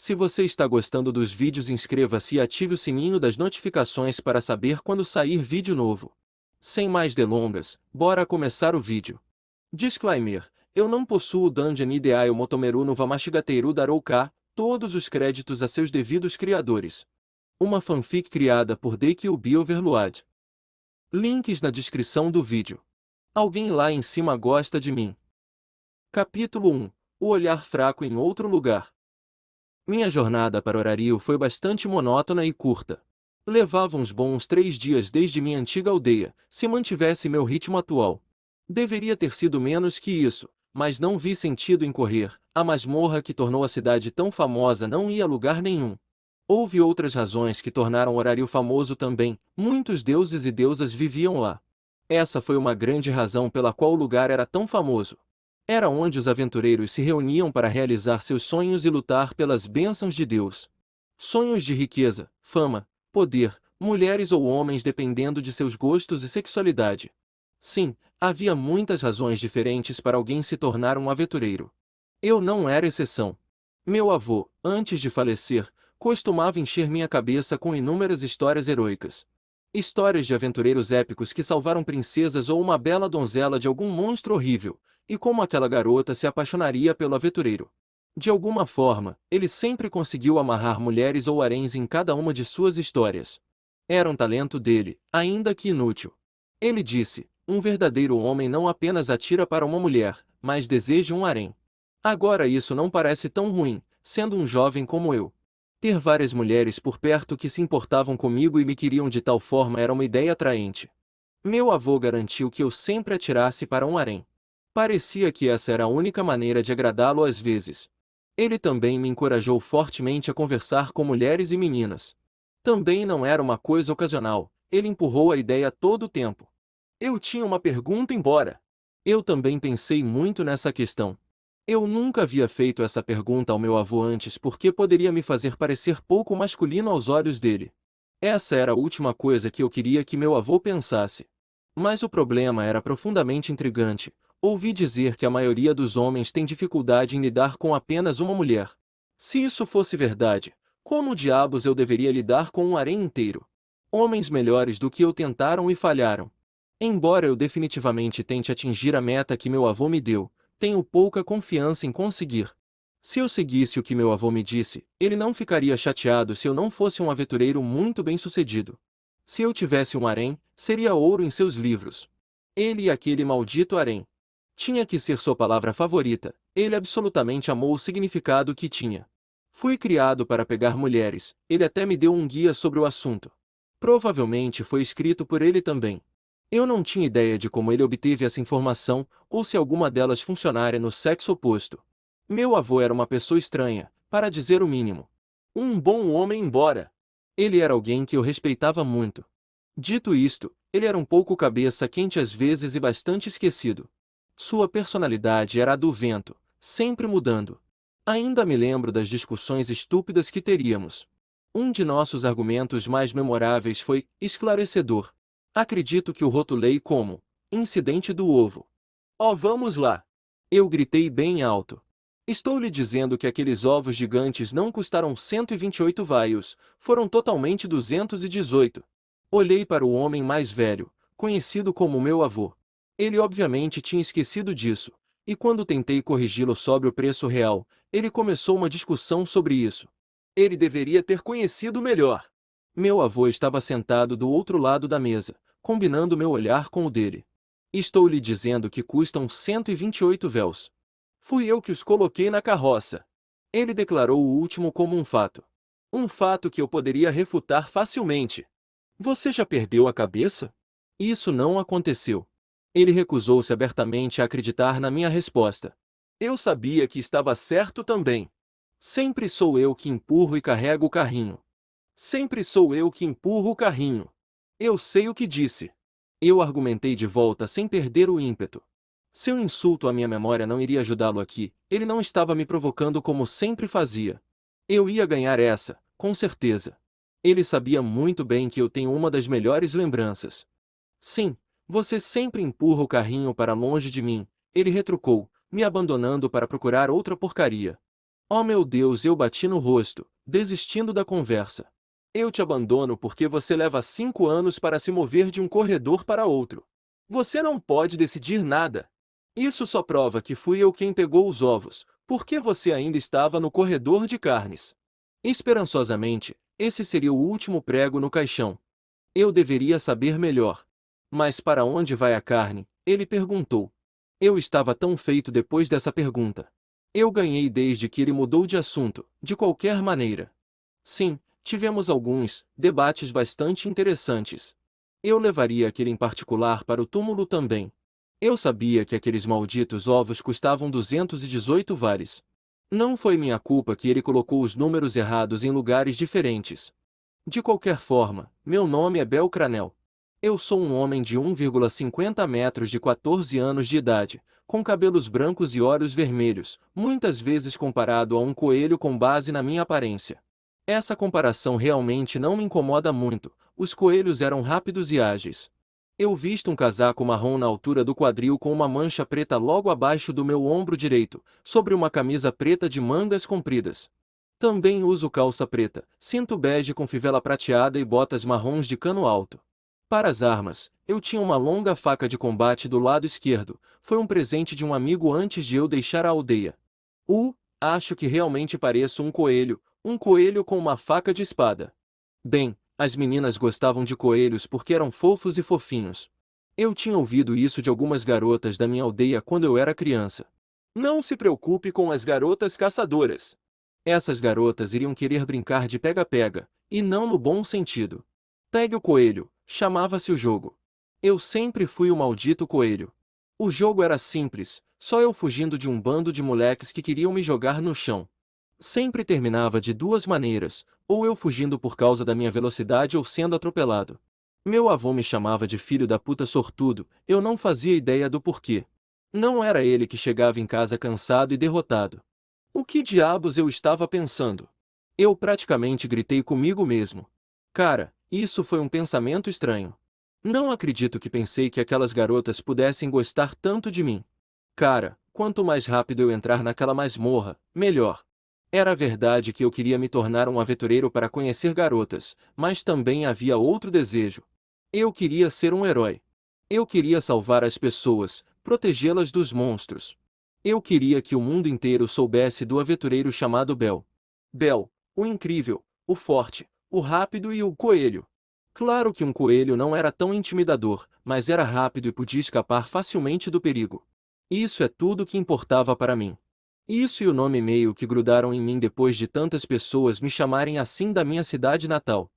Se você está gostando dos vídeos, inscreva-se e ative o sininho das notificações para saber quando sair vídeo novo. Sem mais delongas, bora começar o vídeo. Disclaimer: eu não possuo Dungeon Ideal Motomeru no Wamashigateru Darouka, todos os créditos a seus devidos criadores. Uma fanfic criada por Dekyubi Overload. Links na descrição do vídeo. Alguém lá em cima gosta de mim. Capítulo 1. O olhar fraco em outro lugar. Minha jornada para Orario foi bastante monótona e curta. Levava uns bons 3 dias desde minha antiga aldeia, se mantivesse meu ritmo atual. Deveria ter sido menos que isso, mas não vi sentido em correr. A masmorra que tornou a cidade tão famosa não ia a lugar nenhum. Houve outras razões que tornaram Orario famoso também. Muitos deuses e deusas viviam lá. Essa foi uma grande razão pela qual o lugar era tão famoso. Era onde os aventureiros se reuniam para realizar seus sonhos e lutar pelas bênçãos de Deus. Sonhos de riqueza, fama, poder, mulheres ou homens dependendo de seus gostos e sexualidade. Sim, havia muitas razões diferentes para alguém se tornar um aventureiro. Eu não era exceção. Meu avô, antes de falecer, costumava encher minha cabeça com inúmeras histórias heroicas. Histórias de aventureiros épicos que salvaram princesas ou uma bela donzela de algum monstro horrível, e como aquela garota se apaixonaria pelo aventureiro. De alguma forma, ele sempre conseguiu amarrar mulheres ou haréns em cada uma de suas histórias. Era um talento dele, ainda que inútil. Ele disse: um verdadeiro homem não apenas atira para uma mulher, mas deseja um harém. Agora isso não parece tão ruim, sendo um jovem como eu. Ter várias mulheres por perto que se importavam comigo e me queriam de tal forma era uma ideia atraente. Meu avô garantiu que eu sempre atirasse para um harém. Parecia que essa era a única maneira de agradá-lo às vezes. Ele também me encorajou fortemente a conversar com mulheres e meninas. Também não era uma coisa ocasional, ele empurrou a ideia todo o tempo. Eu tinha uma pergunta embora. Eu também pensei muito nessa questão. Eu nunca havia feito essa pergunta ao meu avô antes porque poderia me fazer parecer pouco masculino aos olhos dele. Essa era a última coisa que eu queria que meu avô pensasse. Mas o problema era profundamente intrigante. Ouvi dizer que a maioria dos homens tem dificuldade em lidar com apenas uma mulher. Se isso fosse verdade, como diabos eu deveria lidar com um harém inteiro? Homens melhores do que eu tentaram e falharam. Embora eu definitivamente tente atingir a meta que meu avô me deu, tenho pouca confiança em conseguir. Se eu seguisse o que meu avô me disse, ele não ficaria chateado se eu não fosse um aventureiro muito bem-sucedido. Se eu tivesse um harém, seria ouro em seus livros. Ele e aquele maldito harém. Tinha que ser sua palavra favorita, ele absolutamente amou o significado que tinha. Fui criado para pegar mulheres, ele até me deu um guia sobre o assunto. Provavelmente foi escrito por ele também. Eu não tinha ideia de como ele obteve essa informação, ou se alguma delas funcionaria no sexo oposto. Meu avô era uma pessoa estranha, para dizer o mínimo. Um bom homem embora. Ele era alguém que eu respeitava muito. Dito isto, ele era um pouco cabeça quente às vezes e bastante esquecido. Sua personalidade era a do vento, sempre mudando. Ainda me lembro das discussões estúpidas que teríamos. Um de nossos argumentos mais memoráveis foi esclarecedor. Acredito que o rotulei como incidente do ovo. Oh, vamos lá! Eu gritei bem alto. Estou lhe dizendo que aqueles ovos gigantes não custaram 128 vaios, foram totalmente 218. Olhei para o homem mais velho, conhecido como meu avô. Ele obviamente tinha esquecido disso, e quando tentei corrigi-lo sobre o preço real, ele começou uma discussão sobre isso. Ele deveria ter conhecido melhor. Meu avô estava sentado do outro lado da mesa, combinando meu olhar com o dele. Estou lhe dizendo que custam 128 véus. Fui eu que os coloquei na carroça. Ele declarou o último como um fato. Um fato que eu poderia refutar facilmente. Você já perdeu a cabeça? Isso não aconteceu. Ele recusou-se abertamente a acreditar na minha resposta. Eu sabia que estava certo também. Sempre sou eu que empurro e carrego o carrinho. Sempre sou eu que empurro o carrinho. Eu sei o que disse. Eu argumentei de volta sem perder o ímpeto. Seu insulto à minha memória não iria ajudá-lo aqui, ele não estava me provocando como sempre fazia. Eu ia ganhar essa, com certeza. Ele sabia muito bem que eu tenho uma das melhores lembranças. Sim, você sempre empurra o carrinho para longe de mim, ele retrucou, me abandonando para procurar outra porcaria. Oh meu Deus, eu bati no rosto, desistindo da conversa. Eu te abandono porque você leva 5 anos para se mover de um corredor para outro. Você não pode decidir nada. Isso só prova que fui eu quem pegou os ovos, porque você ainda estava no corredor de carnes. Esperançosamente, esse seria o último prego no caixão. Eu deveria saber melhor. Mas para onde vai a carne? Ele perguntou. Eu estava tão feito depois dessa pergunta. Eu ganhei desde que ele mudou de assunto, de qualquer maneira. Sim, tivemos alguns debates bastante interessantes. Eu levaria aquele em particular para o túmulo também. Eu sabia que aqueles malditos ovos custavam 218 vares. Não foi minha culpa que ele colocou os números errados em lugares diferentes. De qualquer forma, meu nome é Belcranel. Eu sou um homem de 1,50 metros de 14 anos de idade, com cabelos brancos e olhos vermelhos, muitas vezes comparado a um coelho com base na minha aparência. Essa comparação realmente não me incomoda muito, os coelhos eram rápidos e ágeis. Eu visto um casaco marrom na altura do quadril com uma mancha preta logo abaixo do meu ombro direito, sobre uma camisa preta de mangas compridas. Também uso calça preta, cinto bege com fivela prateada e botas marrons de cano alto. Para as armas, eu tinha uma longa faca de combate do lado esquerdo, foi um presente de um amigo antes de eu deixar a aldeia. Acho que realmente pareço um coelho com uma faca de espada. Bem, as meninas gostavam de coelhos porque eram fofos e fofinhos. Eu tinha ouvido isso de algumas garotas da minha aldeia quando eu era criança. Não se preocupe com as garotas caçadoras. Essas garotas iriam querer brincar de pega-pega, e não no bom sentido. Pegue o coelho, chamava-se o jogo. Eu sempre fui o maldito coelho. O jogo era simples, só eu fugindo de um bando de moleques que queriam me jogar no chão. Sempre terminava de duas maneiras, ou eu fugindo por causa da minha velocidade ou sendo atropelado. Meu avô me chamava de filho da puta sortudo, eu não fazia ideia do porquê. Não era ele que chegava em casa cansado e derrotado. O que diabos eu estava pensando? Eu praticamente gritei comigo mesmo. Cara, isso foi um pensamento estranho. Não acredito que pensei que aquelas garotas pudessem gostar tanto de mim. Cara, quanto mais rápido eu entrar naquela masmorra, melhor. Era verdade que eu queria me tornar um aventureiro para conhecer garotas, mas também havia outro desejo. Eu queria ser um herói. Eu queria salvar as pessoas, protegê-las dos monstros. Eu queria que o mundo inteiro soubesse do aventureiro chamado Bel. Bel, o incrível, o forte, o rápido e o coelho. Claro que um coelho não era tão intimidador, mas era rápido e podia escapar facilmente do perigo. Isso é tudo que importava para mim. Isso e o nome meio que grudaram em mim depois de tantas pessoas me chamarem assim da minha cidade natal.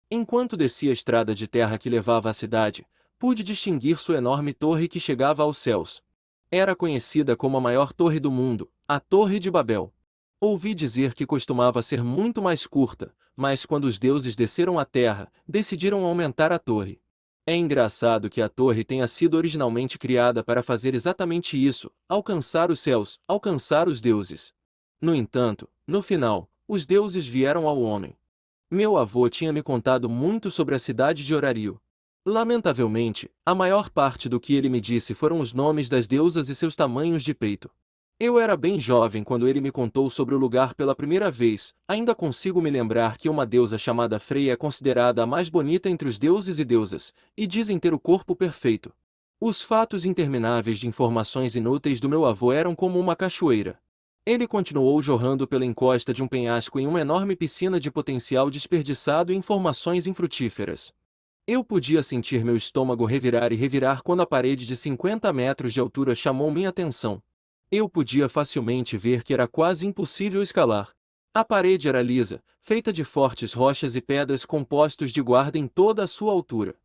Enquanto descia a estrada de terra que levava à cidade, pude distinguir sua enorme torre que chegava aos céus. Era conhecida como a maior torre do mundo, a Torre de Babel. Ouvi dizer que costumava ser muito mais curta, mas quando os deuses desceram à terra, decidiram aumentar a torre. É engraçado que a torre tenha sido originalmente criada para fazer exatamente isso, alcançar os céus, alcançar os deuses. No entanto, no final, os deuses vieram ao homem. Meu avô tinha me contado muito sobre a cidade de Horário. Lamentavelmente, a maior parte do que ele me disse foram os nomes das deusas e seus tamanhos de peito. Eu era bem jovem quando ele me contou sobre o lugar pela primeira vez, ainda consigo me lembrar que uma deusa chamada Freia é considerada a mais bonita entre os deuses e deusas, e dizem ter o corpo perfeito. Os fatos intermináveis de informações inúteis do meu avô eram como uma cachoeira. Ele continuou jorrando pela encosta de um penhasco em uma enorme piscina de potencial desperdiçado e informações infrutíferas. Eu podia sentir meu estômago revirar e revirar quando a parede de 50 metros de altura chamou minha atenção. Eu podia facilmente ver que era quase impossível escalar. A parede era lisa, feita de fortes rochas e pedras com postos de guarda em toda a sua altura.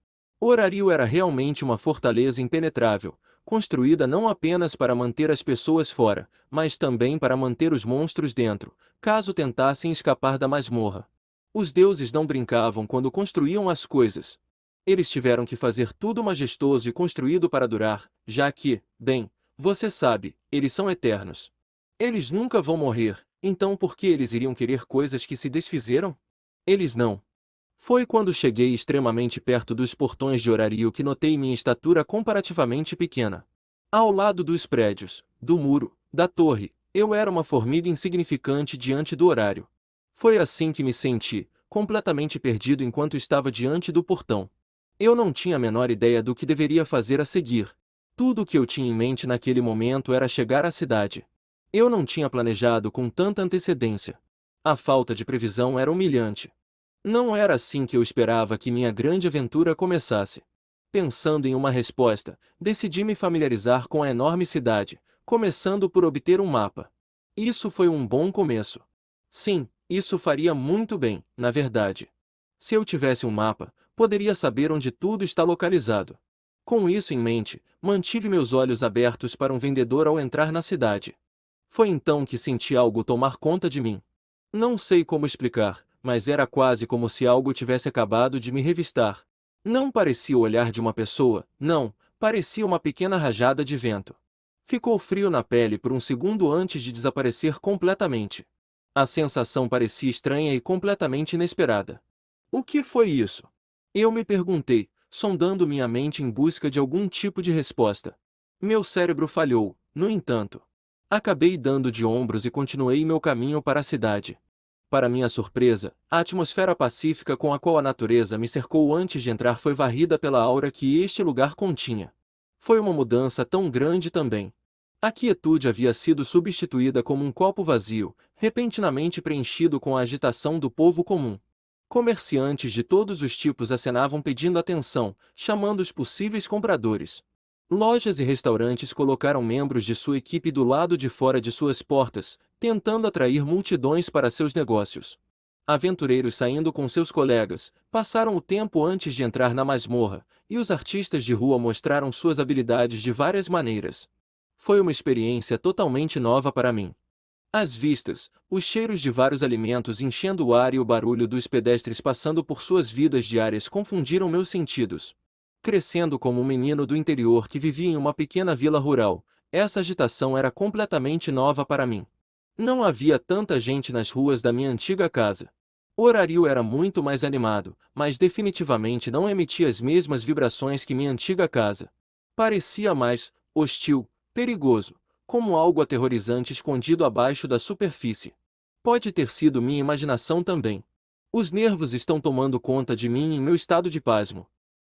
Horário era realmente uma fortaleza impenetrável, construída não apenas para manter as pessoas fora, mas também para manter os monstros dentro, caso tentassem escapar da masmorra. Os deuses não brincavam quando construíam as coisas. Eles tiveram que fazer tudo majestoso e construído para durar, já que, bem, você sabe, eles são eternos. Eles nunca vão morrer, então por que eles iriam querer coisas que se desfizeram? Eles não. Foi quando cheguei extremamente perto dos portões de Horário que notei minha estatura comparativamente pequena. Ao lado dos prédios, do muro, da torre, Eu era uma formiga insignificante diante do horário. Foi assim que me senti, completamente perdido enquanto estava diante do portão. Eu não tinha a menor ideia do que deveria fazer a seguir. Tudo o que eu tinha em mente naquele momento era chegar à cidade. Eu não tinha planejado com tanta antecedência. A falta de previsão era humilhante. Não era assim que eu esperava que minha grande aventura começasse. Pensando em uma resposta, decidi me familiarizar com a enorme cidade, começando por obter um mapa. Isso foi um bom começo. Sim, isso faria muito bem, na verdade. Se eu tivesse um mapa, poderia saber onde tudo está localizado. Com isso em mente, mantive meus olhos abertos para um vendedor ao entrar na cidade. Foi então que senti algo tomar conta de mim. Não sei como explicar, mas era quase como se algo tivesse acabado de me revistar. Não parecia o olhar de uma pessoa, não, parecia uma pequena rajada de vento. Ficou frio na pele por um segundo antes de desaparecer completamente. A sensação parecia estranha e completamente inesperada. O que foi isso? Eu me perguntei, sondando minha mente em busca de algum tipo de resposta. Meu cérebro falhou, no entanto. Acabei dando de ombros e continuei meu caminho para a cidade. Para minha surpresa, a atmosfera pacífica com a qual a natureza me cercou antes de entrar foi varrida pela aura que este lugar continha. Foi uma mudança tão grande também. A quietude havia sido substituída como um copo vazio, repentinamente preenchido com a agitação do povo comum. Comerciantes de todos os tipos acenavam pedindo atenção, chamando os possíveis compradores. Lojas e restaurantes colocaram membros de sua equipe do lado de fora de suas portas, tentando atrair multidões para seus negócios. Aventureiros saindo com seus colegas, passaram o tempo antes de entrar na masmorra, e os artistas de rua mostraram suas habilidades de várias maneiras. Foi uma experiência totalmente nova para mim. As vistas, os cheiros de vários alimentos enchendo o ar e o barulho dos pedestres passando por suas vidas diárias confundiram meus sentidos. Crescendo como um menino do interior que vivia em uma pequena vila rural, essa agitação era completamente nova para mim. Não havia tanta gente nas ruas da minha antiga casa. O horário era muito mais animado, mas definitivamente não emitia as mesmas vibrações que minha antiga casa. Parecia mais hostil, perigoso, como algo aterrorizante escondido abaixo da superfície. Pode ter sido minha imaginação também. Os nervos estão tomando conta de mim em meu estado de pasmo.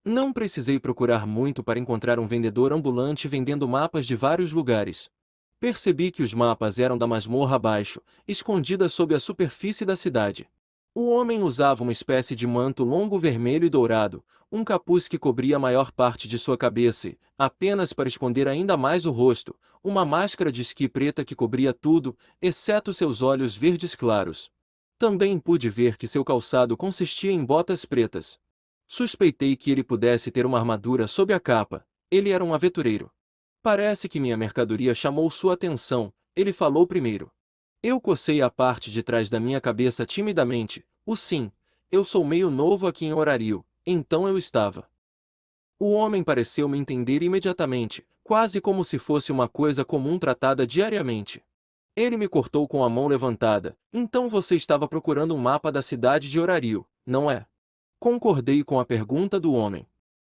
Não precisei procurar muito para encontrar um vendedor ambulante vendendo mapas de vários lugares. Percebi que os mapas eram da masmorra abaixo, escondida sob a superfície da cidade. O homem usava uma espécie de manto longo vermelho e dourado, um capuz que cobria a maior parte de sua cabeça, apenas para esconder ainda mais o rosto, uma máscara de esqui preta que cobria tudo, exceto seus olhos verdes claros. Também pude ver que seu calçado consistia em botas pretas. Suspeitei que ele pudesse ter uma armadura sob a capa. Ele era um aventureiro. Parece que minha mercadoria chamou sua atenção, ele falou primeiro. Eu cocei a parte de trás da minha cabeça timidamente. Sim, eu sou meio novo aqui em Horário, então eu estava. O homem pareceu me entender imediatamente, quase como se fosse uma coisa comum tratada diariamente. Ele me cortou com a mão levantada. Então você estava procurando um mapa da cidade de Horário, não é? Concordei com a pergunta do homem.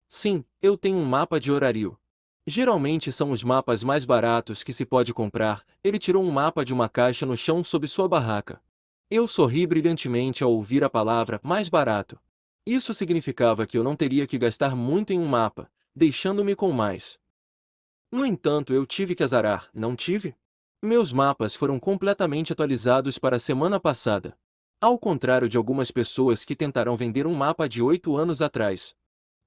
Sim, eu tenho um mapa de Horário. Geralmente são os mapas mais baratos que se pode comprar. Ele tirou um mapa de uma caixa no chão sob sua barraca. Eu sorri brilhantemente ao ouvir a palavra mais barato. Isso significava que eu não teria que gastar muito em um mapa, deixando-me com mais. No entanto, eu tive que azarar, não tive? Meus mapas foram completamente atualizados para a semana passada. Ao contrário de algumas pessoas que tentarão vender um mapa de 8 anos atrás.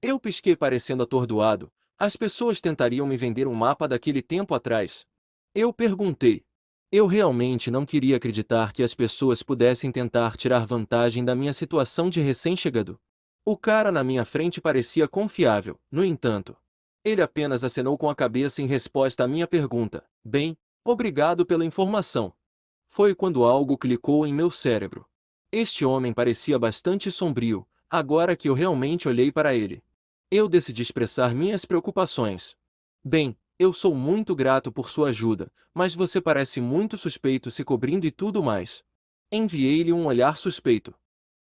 Eu pisquei parecendo atordoado. As pessoas tentariam me vender um mapa daquele tempo atrás. Eu perguntei. Eu realmente não queria acreditar que as pessoas pudessem tentar tirar vantagem da minha situação de recém-chegado. O cara na minha frente parecia confiável, no entanto. Ele apenas acenou com a cabeça em resposta à minha pergunta. Bem, obrigado pela informação. Foi quando algo clicou em meu cérebro. Este homem parecia bastante sombrio, agora que eu realmente olhei para ele. Eu decidi expressar minhas preocupações. Bem, eu sou muito grato por sua ajuda, mas você parece muito suspeito se cobrindo e tudo mais. Enviei-lhe um olhar suspeito.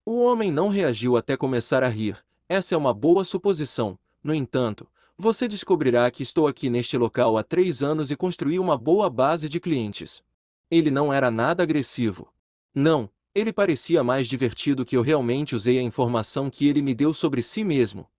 O homem não reagiu até começar a rir. Essa é uma boa suposição. No entanto, você descobrirá que estou aqui neste local há 3 anos e construí uma boa base de clientes. Ele não era nada agressivo. Não, ele parecia mais divertido que eu realmente usei a informação que ele me deu sobre si mesmo.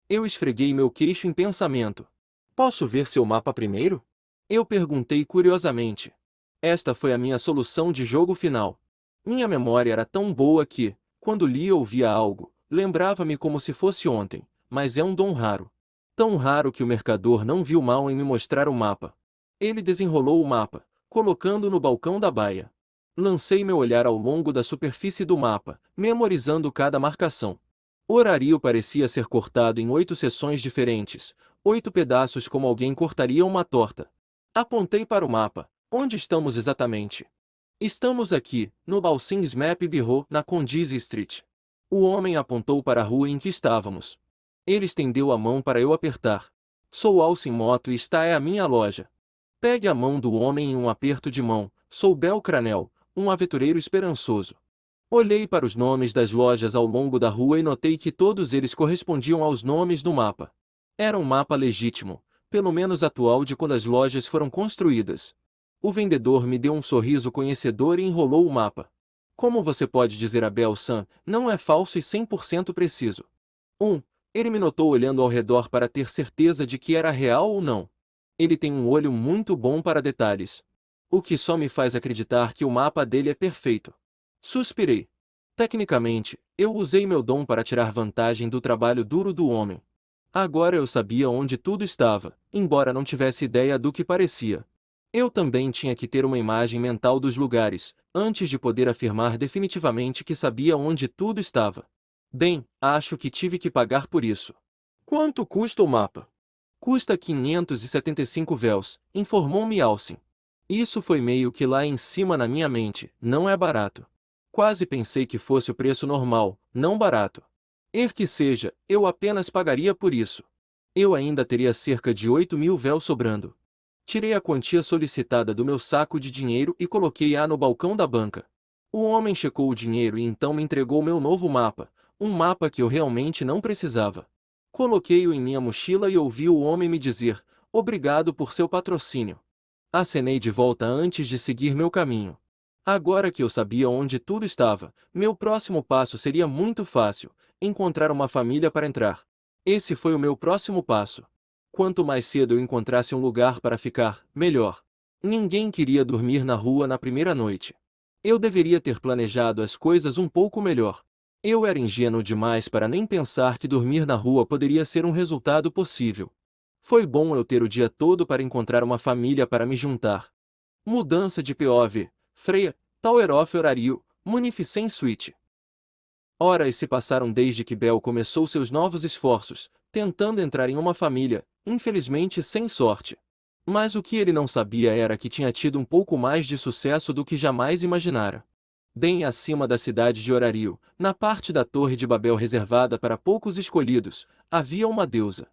Eu esfreguei meu queixo em pensamento. Posso ver seu mapa primeiro? Eu perguntei curiosamente. Esta foi a minha solução de jogo final. Minha memória era tão boa que, quando lia ou via algo, lembrava-me como se fosse ontem, mas é um dom raro. Tão raro que o mercador não viu mal em me mostrar o mapa. Ele desenrolou o mapa, colocando no balcão da baia. Lancei meu olhar ao longo da superfície do mapa, memorizando cada marcação. O horário parecia ser cortado em 8 seções diferentes, 8 pedaços como alguém cortaria uma torta. Apontei para o mapa. Onde estamos exatamente? Estamos aqui, no Balsins Map Bureau, na Condise Street. O homem apontou para a rua em que estávamos. Ele estendeu a mão para eu apertar. Sou Alcin Moto e esta é a minha loja. Pegue a mão do homem em um aperto de mão. Sou Bel Cranel, um aventureiro esperançoso. Olhei para os nomes das lojas ao longo da rua e notei que todos eles correspondiam aos nomes do mapa. Era um mapa legítimo, pelo menos atual de quando as lojas foram construídas. O vendedor me deu um sorriso conhecedor e enrolou o mapa. Como você pode dizer a Bel-san, não é falso e 100% preciso. Ele me notou olhando ao redor para ter certeza de que era real ou não. Ele tem um olho muito bom para detalhes. O que só me faz acreditar que o mapa dele é perfeito. Suspirei. Tecnicamente, eu usei meu dom para tirar vantagem do trabalho duro do homem. Agora eu sabia onde tudo estava, embora não tivesse ideia do que parecia. Eu também tinha que ter uma imagem mental dos lugares, antes de poder afirmar definitivamente que sabia onde tudo estava. Bem, acho que tive que pagar por isso. Quanto custa o mapa? Custa 575 véus, informou-me Alcin. Isso foi meio que lá em cima na minha mente, não é barato. Quase pensei que fosse o preço normal, não barato. Que seja, eu apenas pagaria por isso. Eu ainda teria cerca de 8.000 véus sobrando. Tirei a quantia solicitada do meu saco de dinheiro e coloquei-a no balcão da banca. O homem checou o dinheiro e então me entregou meu novo mapa, um mapa que eu realmente não precisava. Coloquei-o em minha mochila e ouvi o homem me dizer, obrigado por seu patrocínio. Acenei de volta antes de seguir meu caminho. Agora que eu sabia onde tudo estava, meu próximo passo seria muito fácil, encontrar uma família para entrar. Esse foi o meu próximo passo. Quanto mais cedo eu encontrasse um lugar para ficar, melhor. Ninguém queria dormir na rua na primeira noite. Eu deveria ter planejado as coisas um pouco melhor. Eu era ingênuo demais para nem pensar que dormir na rua poderia ser um resultado possível. Foi bom eu ter o dia todo para encontrar uma família para me juntar. Mudança de POV, Freya, Tower of Horário, Munificent Suite. Horas se passaram desde que Bel começou seus novos esforços, tentando entrar em uma família, infelizmente sem sorte. Mas o que ele não sabia era que tinha tido um pouco mais de sucesso do que jamais imaginara. Bem acima da cidade de Horário, na parte da Torre de Babel reservada para poucos escolhidos, havia uma deusa.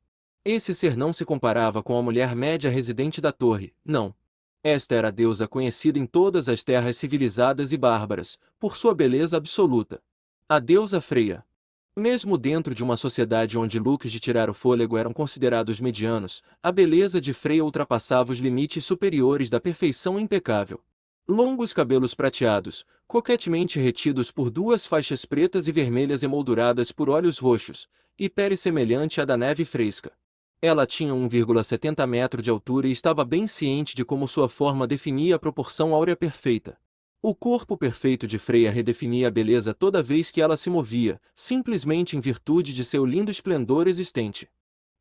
Esse ser não se comparava com a mulher média residente da torre, não. Esta era a deusa conhecida em todas as terras civilizadas e bárbaras, por sua beleza absoluta. A deusa Freya. Mesmo dentro de uma sociedade onde looks de tirar o fôlego eram considerados medianos, a beleza de Freya ultrapassava os limites superiores da perfeição impecável. Longos cabelos prateados, coquetemente retidos por 2 faixas pretas e vermelhas emolduradas por olhos roxos, e pele semelhante à da neve fresca. Ela tinha 1,70 metros de altura e estava bem ciente de como sua forma definia a proporção áurea perfeita. O corpo perfeito de Freya redefinia a beleza toda vez que ela se movia, simplesmente em virtude de seu lindo esplendor existente.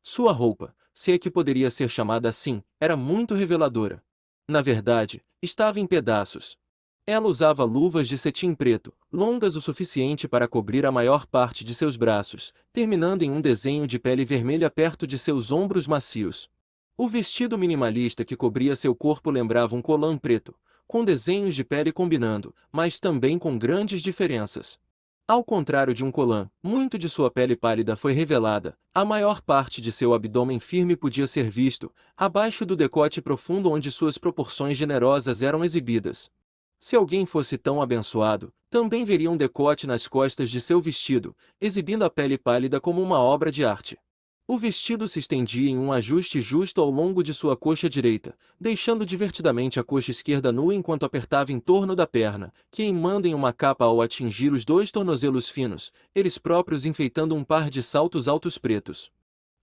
Sua roupa, se é que poderia ser chamada assim, era muito reveladora. Na verdade, estava em pedaços. Ela usava luvas de cetim preto, longas o suficiente para cobrir a maior parte de seus braços, terminando em um desenho de pele vermelha perto de seus ombros macios. O vestido minimalista que cobria seu corpo lembrava um colã preto, com desenhos de pele combinando, mas também com grandes diferenças. Ao contrário de um colã, muito de sua pele pálida foi revelada, a maior parte de seu abdômen firme podia ser visto, abaixo do decote profundo onde suas proporções generosas eram exibidas. Se alguém fosse tão abençoado, também veria um decote nas costas de seu vestido, exibindo a pele pálida como uma obra de arte. O vestido se estendia em um ajuste justo ao longo de sua coxa direita, deixando divertidamente a coxa esquerda nua enquanto apertava em torno da perna, queimando em uma capa ao atingir os dois tornozelos finos, eles próprios enfeitando um par de saltos altos pretos.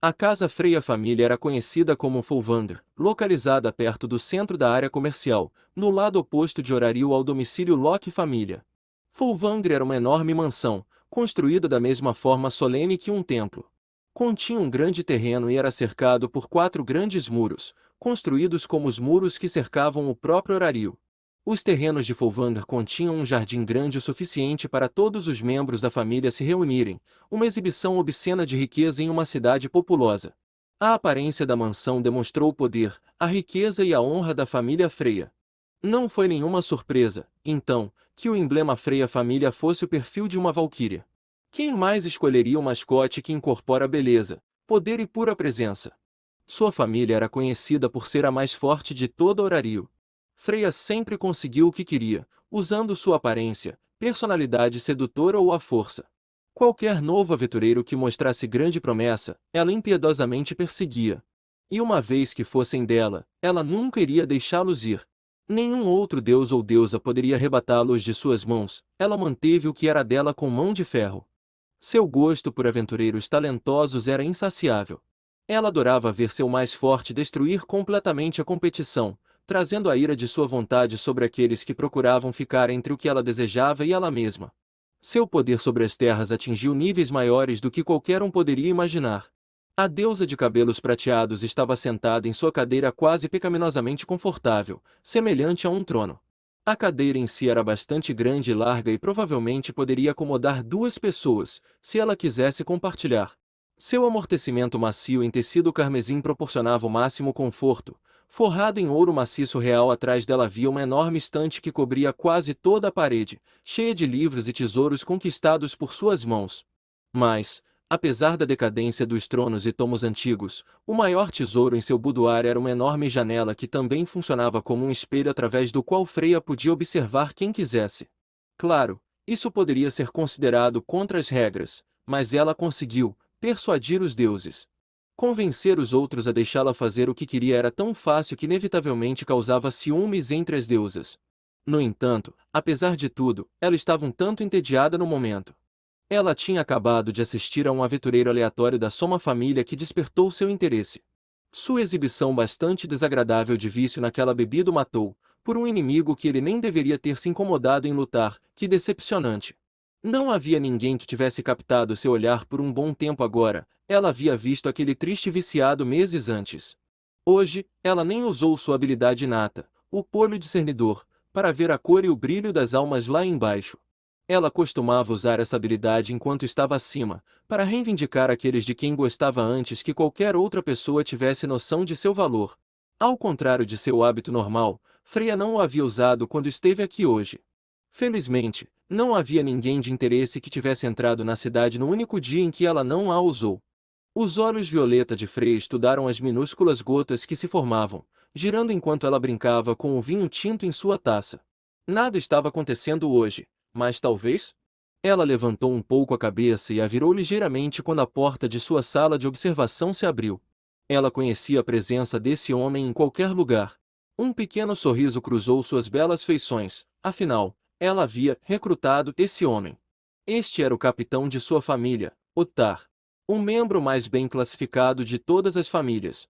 A casa Freia Família era conhecida como Folvander, localizada perto do centro da área comercial, no lado oposto de horário ao domicílio Locke Família. Folvanger era uma enorme mansão, construída da mesma forma solene que um templo. Continha um grande terreno e era cercado por 4 grandes muros, construídos como os muros que cercavam o próprio horário. Os terrenos de Folvanger continham um jardim grande o suficiente para todos os membros da família se reunirem, uma exibição obscena de riqueza em uma cidade populosa. A aparência da mansão demonstrou o poder, a riqueza e a honra da família Freia. Não foi nenhuma surpresa, então, que o emblema Freia Família fosse o perfil de uma valquíria. Quem mais escolheria um mascote que incorpora beleza, poder e pura presença? Sua família era conhecida por ser a mais forte de todo Horário. Freia sempre conseguiu o que queria, usando sua aparência, personalidade sedutora ou a força. Qualquer novo aventureiro que mostrasse grande promessa, ela impiedosamente perseguia. E uma vez que fossem dela, ela nunca iria deixá-los ir. Nenhum outro deus ou deusa poderia arrebatá-los de suas mãos, ela manteve o que era dela com mão de ferro. Seu gosto por aventureiros talentosos era insaciável. Ela adorava ver seu mais forte destruir completamente a competição, trazendo a ira de sua vontade sobre aqueles que procuravam ficar entre o que ela desejava e ela mesma. Seu poder sobre as terras atingiu níveis maiores do que qualquer um poderia imaginar. A deusa de cabelos prateados estava sentada em sua cadeira quase pecaminosamente confortável, semelhante a um trono. A cadeira em si era bastante grande e larga e provavelmente poderia acomodar 2 pessoas, se ela quisesse compartilhar. Seu amortecimento macio em tecido carmesim proporcionava o máximo conforto. Forrado em ouro maciço real, atrás dela havia uma enorme estante que cobria quase toda a parede, cheia de livros e tesouros conquistados por suas mãos. Mas, apesar da decadência dos tronos e tomos antigos, o maior tesouro em seu boudoir era uma enorme janela que também funcionava como um espelho através do qual Freia podia observar quem quisesse. Claro, isso poderia ser considerado contra as regras, mas ela conseguiu persuadir os deuses. Convencer os outros a deixá-la fazer o que queria era tão fácil que inevitavelmente causava ciúmes entre as deusas. No entanto, apesar de tudo, ela estava um tanto entediada no momento. Ela tinha acabado de assistir a um aventureiro aleatório da Soma Família que despertou seu interesse. Sua exibição bastante desagradável de vício naquela bebida o matou, por um inimigo que ele nem deveria ter se incomodado em lutar. Que decepcionante! Não havia ninguém que tivesse captado seu olhar por um bom tempo agora, ela havia visto aquele triste viciado meses antes. Hoje, ela nem usou sua habilidade inata, o olho discernidor, para ver a cor e o brilho das almas lá embaixo. Ela costumava usar essa habilidade enquanto estava acima, para reivindicar aqueles de quem gostava antes que qualquer outra pessoa tivesse noção de seu valor. Ao contrário de seu hábito normal, Freya não o havia usado quando esteve aqui hoje. Felizmente, não havia ninguém de interesse que tivesse entrado na cidade no único dia em que ela não a usou. Os olhos violeta de Freya estudaram as minúsculas gotas que se formavam, girando enquanto ela brincava com o vinho tinto em sua taça. Nada estava acontecendo hoje, mas talvez? Ela levantou um pouco a cabeça e a virou ligeiramente quando a porta de sua sala de observação se abriu. Ela conhecia a presença desse homem em qualquer lugar. Um pequeno sorriso cruzou suas belas feições, afinal, ela havia recrutado esse homem. Este era o capitão de sua família, Ottar. Um membro mais bem classificado de todas as famílias.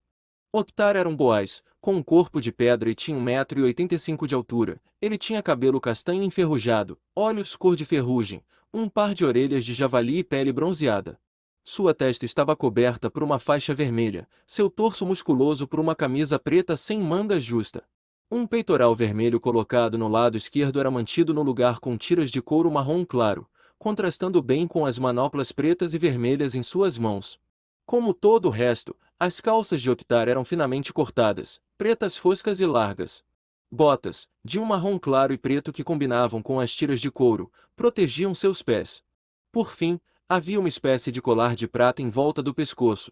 Ottar era um boaz, com um corpo de pedra e tinha 1,85 m de altura. Ele tinha cabelo castanho enferrujado, olhos cor de ferrugem, um par de orelhas de javali e pele bronzeada. Sua testa estava coberta por uma faixa vermelha, seu torso musculoso por uma camisa preta sem manga justa. Um peitoral vermelho colocado no lado esquerdo era mantido no lugar com tiras de couro marrom claro, contrastando bem com as manoplas pretas e vermelhas em suas mãos. Como todo o resto, as calças de Ottar eram finamente cortadas, pretas foscas e largas. Botas, de um marrom claro e preto que combinavam com as tiras de couro, protegiam seus pés. Por fim, havia uma espécie de colar de prata em volta do pescoço.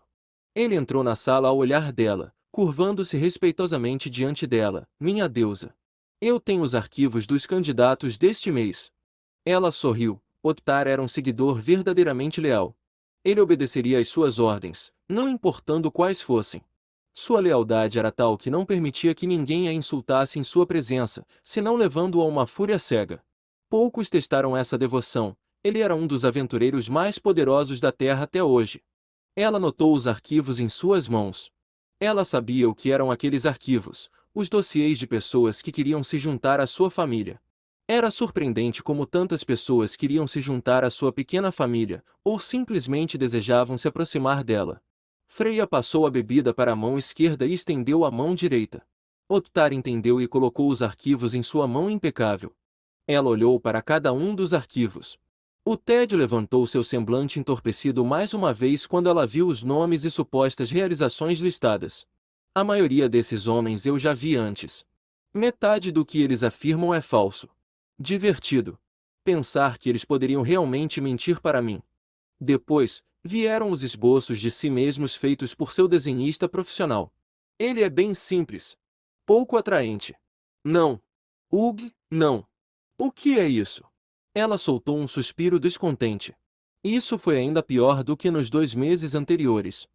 Ele entrou na sala ao olhar dela, curvando-se respeitosamente diante dela. Minha deusa. Eu tenho os arquivos dos candidatos deste mês. Ela sorriu. Ottar era um seguidor verdadeiramente leal. Ele obedeceria às suas ordens, não importando quais fossem. Sua lealdade era tal que não permitia que ninguém a insultasse em sua presença, senão levando-o a uma fúria cega. Poucos testaram essa devoção. Ele era um dos aventureiros mais poderosos da Terra até hoje. Ela notou os arquivos em suas mãos. Ela sabia o que eram aqueles arquivos, os dossiês de pessoas que queriam se juntar à sua família. Era surpreendente como tantas pessoas queriam se juntar à sua pequena família, ou simplesmente desejavam se aproximar dela. Freya passou a bebida para a mão esquerda e estendeu a mão direita. Oktar entendeu e colocou os arquivos em sua mão impecável. Ela olhou para cada um dos arquivos. O Ted levantou seu semblante entorpecido mais uma vez quando ela viu os nomes e supostas realizações listadas. A maioria desses homens eu já vi antes. Metade do que eles afirmam é falso. Divertido. Pensar que eles poderiam realmente mentir para mim. Depois, vieram os esboços de si mesmos feitos por seu desenhista profissional. Ele é bem simples. Pouco atraente. Não. Ugh, não. O que é isso? Ela soltou um suspiro descontente. Isso foi ainda pior do que nos 2 meses anteriores.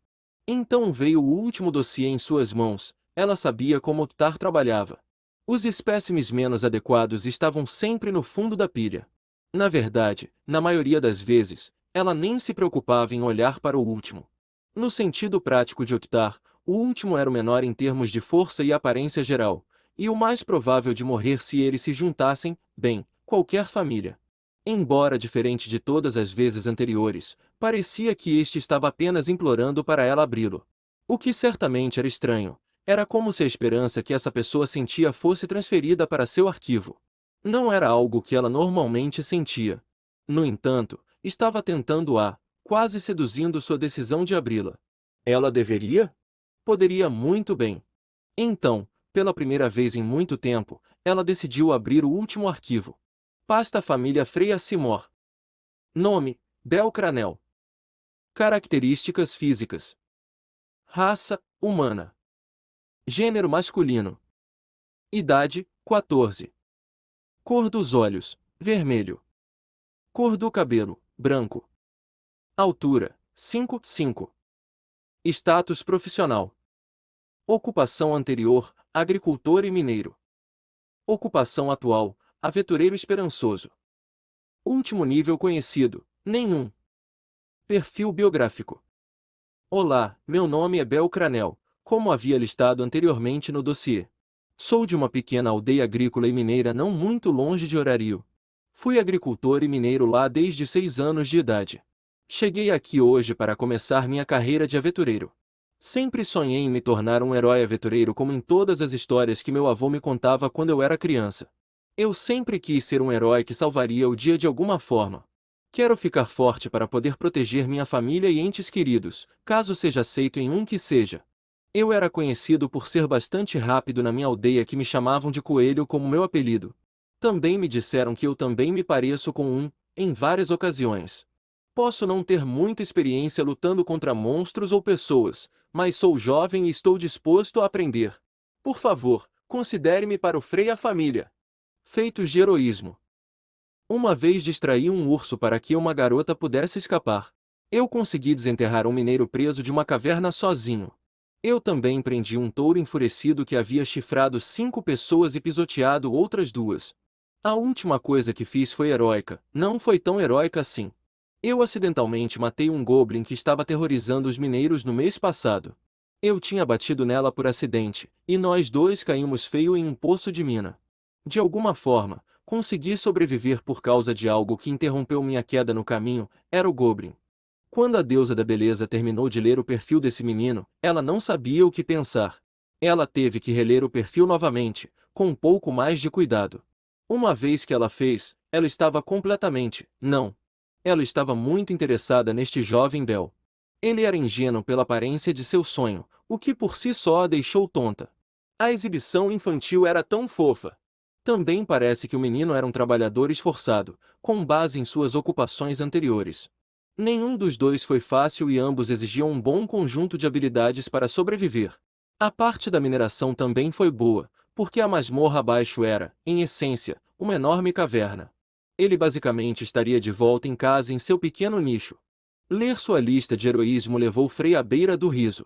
Então veio o último dossiê em suas mãos. Ela sabia como Oktar trabalhava. Os espécimes menos adequados estavam sempre no fundo da pilha. Na verdade, na maioria das vezes, ela nem se preocupava em olhar para o último. No sentido prático de Oktar, o último era o menor em termos de força e aparência geral, e o mais provável de morrer se eles se juntassem, bem, qualquer família. Embora diferente de todas as vezes anteriores, parecia que este estava apenas implorando para ela abri-lo. O que certamente era estranho. Era como se a esperança que essa pessoa sentia fosse transferida para seu arquivo. Não era algo que ela normalmente sentia. No entanto, estava tentando-a, quase seduzindo sua decisão de abri-la. Ela deveria? Poderia muito bem. Então, pela primeira vez em muito tempo, ela decidiu abrir o último arquivo. Pasta família Freya Seymour. Nome: Bel Cranel. Características físicas. Raça: humana. Gênero masculino. Idade: 14. Cor dos olhos: vermelho. Cor do cabelo: branco. Altura: 5'5". Status profissional. Ocupação anterior: agricultor e mineiro. Ocupação atual: aventureiro esperançoso. Último nível conhecido: nenhum. Perfil biográfico. Olá, meu nome é Bel Cranel, como havia listado anteriormente no dossiê. Sou de uma pequena aldeia agrícola e mineira não muito longe de Orario. Fui agricultor e mineiro lá desde 6 anos de idade. Cheguei aqui hoje para começar minha carreira de aventureiro. Sempre sonhei em me tornar um herói aventureiro como em todas as histórias que meu avô me contava quando eu era criança. Eu sempre quis ser um herói que salvaria o dia de alguma forma. Quero ficar forte para poder proteger minha família e entes queridos, caso seja aceito em um que seja. Eu era conhecido por ser bastante rápido na minha aldeia que me chamavam de Coelho como meu apelido. Também me disseram que eu também me pareço com um, em várias ocasiões. Posso não ter muita experiência lutando contra monstros ou pessoas, mas sou jovem e estou disposto a aprender. Por favor, considere-me para o Freya família. Feitos de heroísmo. Uma vez distraí um urso para que uma garota pudesse escapar. Eu consegui desenterrar um mineiro preso de uma caverna sozinho. Eu também prendi um touro enfurecido que havia chifrado 5 pessoas e pisoteado outras 2. A última coisa que fiz foi heróica, não foi tão heróica assim. Eu acidentalmente matei um goblin que estava aterrorizando os mineiros no mês passado. Eu tinha batido nela por acidente, e nós 2 caímos feio em um poço de mina. De alguma forma, consegui sobreviver por causa de algo que interrompeu minha queda no caminho, era o goblin. Quando a deusa da beleza terminou de ler o perfil desse menino, ela não sabia o que pensar. Ela teve que reler o perfil novamente, com um pouco mais de cuidado. Uma vez que ela fez, ela estava completamente, não. Ela estava muito interessada neste jovem Bel. Ele era ingênuo pela aparência de seu sonho, o que por si só a deixou tonta. A exibição infantil era tão fofa. Também parece que o menino era um trabalhador esforçado, com base em suas ocupações anteriores. Nenhum dos 2 foi fácil e ambos exigiam um bom conjunto de habilidades para sobreviver. A parte da mineração também foi boa, porque a masmorra abaixo era, em essência, uma enorme caverna. Ele basicamente estaria de volta em casa em seu pequeno nicho. Ler sua lista de heroísmo levou Frey à beira do riso.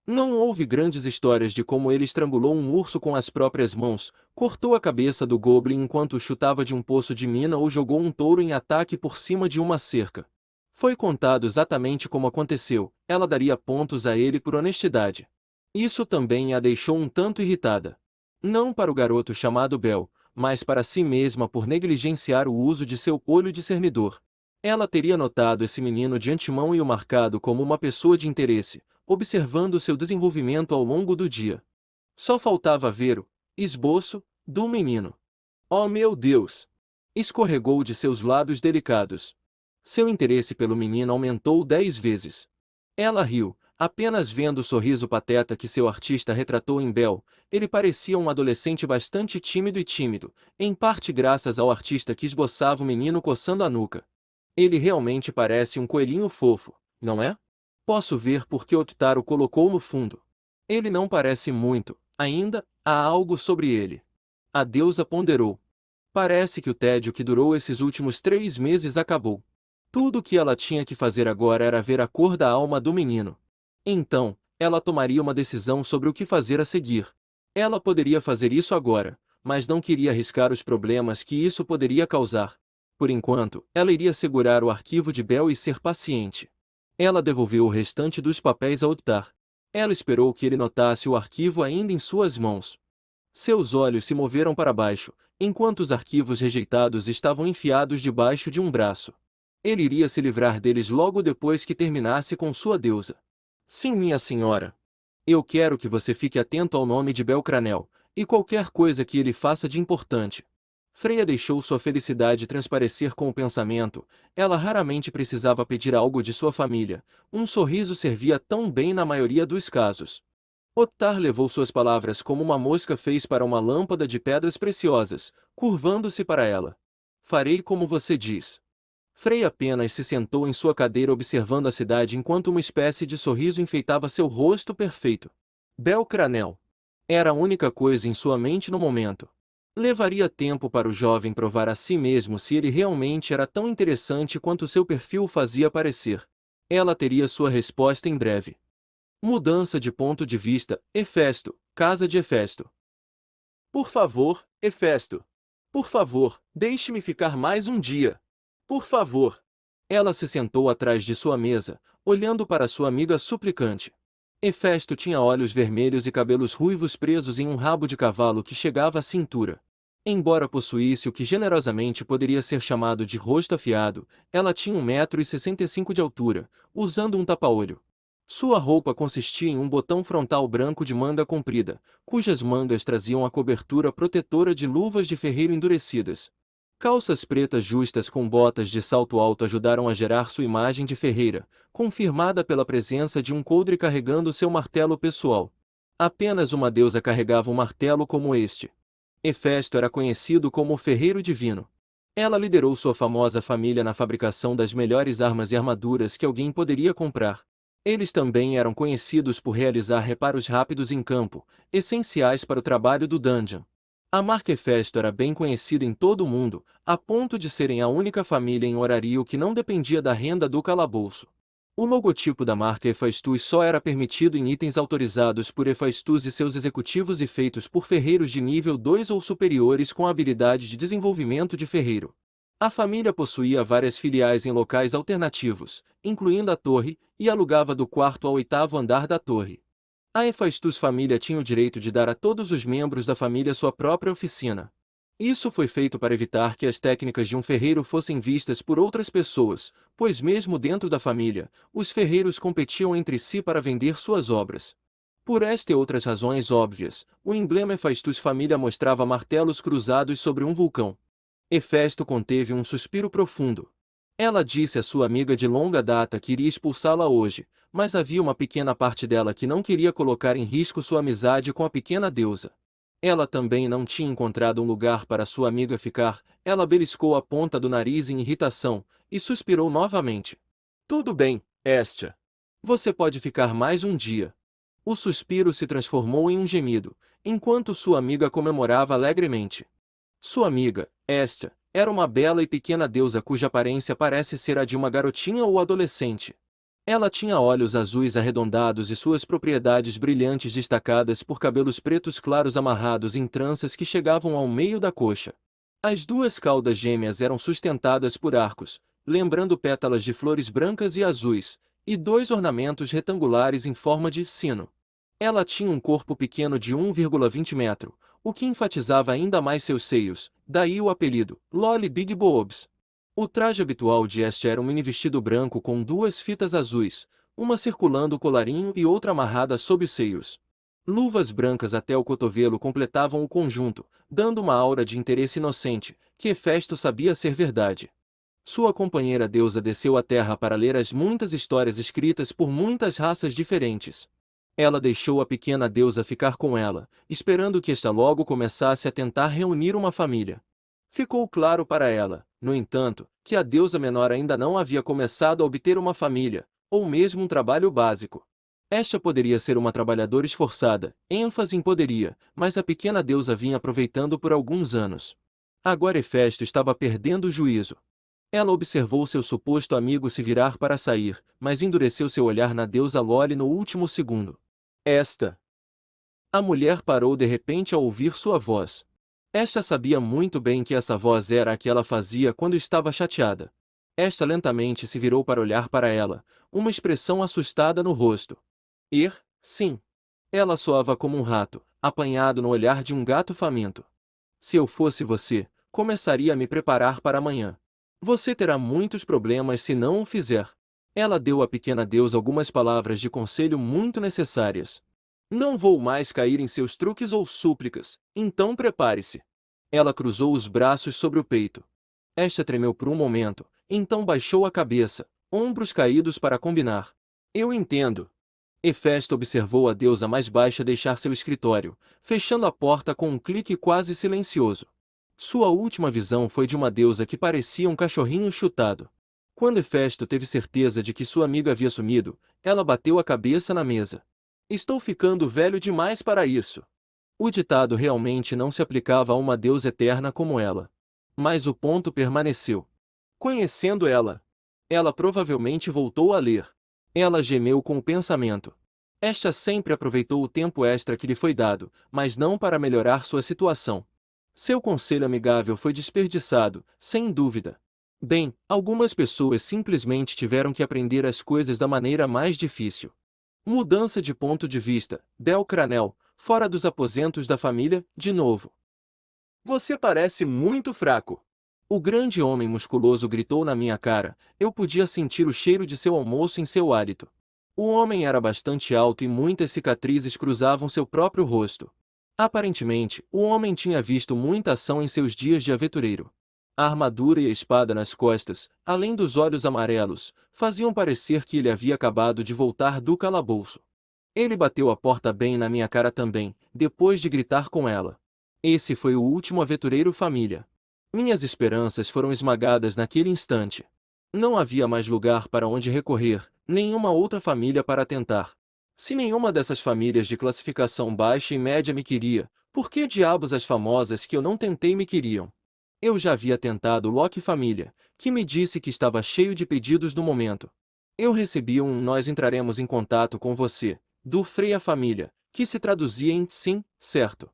Não houve grandes histórias de como ele estrangulou um urso com as próprias mãos, cortou a cabeça do Goblin enquanto o chutava de um poço de mina ou jogou um touro em ataque por cima de uma cerca. Foi contado exatamente como aconteceu, ela daria pontos a ele por honestidade. Isso também a deixou um tanto irritada. Não para o garoto chamado Bel, mas para si mesma por negligenciar o uso de seu olho discernidor. Ela teria notado esse menino de antemão e o marcado como uma pessoa de interesse, observando seu desenvolvimento ao longo do dia. Só faltava ver o esboço do menino. Oh meu Deus! Escorregou de seus lábios delicados. Seu interesse pelo menino aumentou 10 vezes. Ela riu, apenas vendo o sorriso pateta que seu artista retratou em Bel. Ele parecia um adolescente bastante tímido, em parte graças ao artista que esboçava o menino coçando a nuca. Ele realmente parece um coelhinho fofo, não é? Posso ver por que Otaro colocou no fundo. Ele não parece muito, ainda, há algo sobre ele. A deusa ponderou. Parece que o tédio que durou esses últimos 3 meses acabou. Tudo o que ela tinha que fazer agora era ver a cor da alma do menino. Então, ela tomaria uma decisão sobre o que fazer a seguir. Ela poderia fazer isso agora, mas não queria arriscar os problemas que isso poderia causar. Por enquanto, ela iria segurar o arquivo de Bel e ser paciente. Ela devolveu o restante dos papéis a Ottar. Ela esperou que ele notasse o arquivo ainda em suas mãos. Seus olhos se moveram para baixo, enquanto os arquivos rejeitados estavam enfiados debaixo de um braço. Ele iria se livrar deles logo depois que terminasse com sua deusa. Sim, minha senhora. Eu quero que você fique atento ao nome de Belcranel, e qualquer coisa que ele faça de importante. Freya deixou sua felicidade transparecer com o pensamento. Ela raramente precisava pedir algo de sua família. Um sorriso servia tão bem na maioria dos casos. Ottar levou suas palavras como uma mosca fez para uma lâmpada de pedras preciosas, curvando-se para ela. Farei como você diz. Freya apenas se sentou em sua cadeira observando a cidade enquanto uma espécie de sorriso enfeitava seu rosto perfeito. Belcranel. Era a única coisa em sua mente no momento. Levaria tempo para o jovem provar a si mesmo se ele realmente era tão interessante quanto seu perfil o fazia parecer. Ela teria sua resposta em breve. Mudança de ponto de vista, Hefesto, casa de Hefesto. Por favor, Hefesto. Por favor, deixe-me ficar mais um dia. Por favor. Ela se sentou atrás de sua mesa, olhando para sua amiga suplicante. Hefesto tinha olhos vermelhos e cabelos ruivos presos em um rabo de cavalo que chegava à cintura. Embora possuísse o que generosamente poderia ser chamado de rosto afiado, ela tinha 1,65 m de altura, usando um tapa-olho. Sua roupa consistia em um botão frontal branco de manga comprida, cujas mangas traziam a cobertura protetora de luvas de ferreiro endurecidas. Calças pretas justas com botas de salto alto ajudaram a gerar sua imagem de ferreira, confirmada pela presença de um coldre carregando seu martelo pessoal. Apenas uma deusa carregava um martelo como este. Hefesto era conhecido como o Ferreiro Divino. Ela liderou sua famosa família na fabricação das melhores armas e armaduras que alguém poderia comprar. Eles também eram conhecidos por realizar reparos rápidos em campo, essenciais para o trabalho do dungeon. A marca Hefesto era bem conhecida em todo o mundo, a ponto de serem a única família em horário que não dependia da renda do calabouço. O logotipo da marca Hephaestus só era permitido em itens autorizados por Hephaestus e seus executivos e feitos por ferreiros de nível 2 ou superiores com habilidade de desenvolvimento de ferreiro. A família possuía várias filiais em locais alternativos, incluindo a torre, e alugava do 4º ao 8º andar da torre. A Hephaestus família tinha o direito de dar a todos os membros da família sua própria oficina. Isso foi feito para evitar que as técnicas de um ferreiro fossem vistas por outras pessoas, pois mesmo dentro da família, os ferreiros competiam entre si para vender suas obras. Por esta e outras razões óbvias, o emblema Hephaestus família mostrava martelos cruzados sobre um vulcão. Hefesto conteve um suspiro profundo. Ela disse à sua amiga de longa data que iria expulsá-la hoje, mas havia uma pequena parte dela que não queria colocar em risco sua amizade com a pequena deusa. Ela também não tinha encontrado um lugar para sua amiga ficar. Ela beliscou a ponta do nariz em irritação, e suspirou novamente. Tudo bem, Estia. Você pode ficar mais um dia. O suspiro se transformou em um gemido, enquanto sua amiga comemorava alegremente. Sua amiga, Estia, era uma bela e pequena deusa cuja aparência parece ser a de uma garotinha ou adolescente. Ela tinha olhos azuis arredondados e suas propriedades brilhantes destacadas por cabelos pretos claros amarrados em tranças que chegavam ao meio da coxa. As duas caudas gêmeas eram sustentadas por arcos, lembrando pétalas de flores brancas e azuis, e dois ornamentos retangulares em forma de sino. Ela tinha um corpo pequeno de 1,20 metro, o que enfatizava ainda mais seus seios, daí o apelido, Lolly Big Boobs. O traje habitual de este era um mini vestido branco com duas fitas azuis, uma circulando o colarinho e outra amarrada sob os seios. Luvas brancas até o cotovelo completavam o conjunto, dando uma aura de interesse inocente, que Hefesto sabia ser verdade. Sua companheira deusa desceu à terra para ler as muitas histórias escritas por muitas raças diferentes. Ela deixou a pequena deusa ficar com ela, esperando que esta logo começasse a tentar reunir uma família. Ficou claro para ela, no entanto, que a deusa menor ainda não havia começado a obter uma família, ou mesmo um trabalho básico. Esta poderia ser uma trabalhadora esforçada, ênfase em poderia, mas a pequena deusa vinha aproveitando por alguns anos. Agora Hefesto estava perdendo o juízo. Ela observou seu suposto amigo se virar para sair, mas endureceu seu olhar na deusa Lolly no último segundo. A mulher parou de repente ao ouvir sua voz. Esta sabia muito bem que essa voz era a que ela fazia quando estava chateada. Esta lentamente se virou para olhar para ela, uma expressão assustada no rosto. Sim. Ela soava como um rato, apanhado no olhar de um gato faminto. Se eu fosse você, começaria a me preparar para amanhã. Você terá muitos problemas se não o fizer. Ela deu à pequena deusa algumas palavras de conselho muito necessárias. Não vou mais cair em seus truques ou súplicas, então prepare-se. Ela cruzou os braços sobre o peito. Esta tremeu por um momento, então baixou a cabeça, ombros caídos para combinar. Eu entendo. Hefesto observou a deusa mais baixa deixar seu escritório, fechando a porta com um clique quase silencioso. Sua última visão foi de uma deusa que parecia um cachorrinho chutado. Quando Hefesto teve certeza de que sua amiga havia sumido, ela bateu a cabeça na mesa. Estou ficando velho demais para isso. O ditado realmente não se aplicava a uma deusa eterna como ela. Mas o ponto permaneceu. Conhecendo ela, ela provavelmente voltou a ler. Ela gemeu com o pensamento. Esta sempre aproveitou o tempo extra que lhe foi dado, mas não para melhorar sua situação. Seu conselho amigável foi desperdiçado, sem dúvida. Bem, algumas pessoas simplesmente tiveram que aprender as coisas da maneira mais difícil. Mudança de ponto de vista, Del Cranel, fora dos aposentos da família, de novo. Você parece muito fraco. O grande homem musculoso gritou na minha cara, eu podia sentir o cheiro de seu almoço em seu hálito. O homem era bastante alto e muitas cicatrizes cruzavam seu próprio rosto. Aparentemente, o homem tinha visto muita ação em seus dias de aventureiro. A armadura e a espada nas costas, além dos olhos amarelos, faziam parecer que ele havia acabado de voltar do calabouço. Ele bateu a porta bem na minha cara também, depois de gritar com ela. Esse foi o último aventureiro família. Minhas esperanças foram esmagadas naquele instante. Não havia mais lugar para onde recorrer, nenhuma outra família para tentar. Se nenhuma dessas famílias de classificação baixa e média me queria, por que diabos as famosas que eu não tentei me queriam? Eu já havia tentado Loki Família, que me disse que estava cheio de pedidos no momento. Eu recebi nós entraremos em contato com você, do Freia Família, que se traduzia em sim, certo.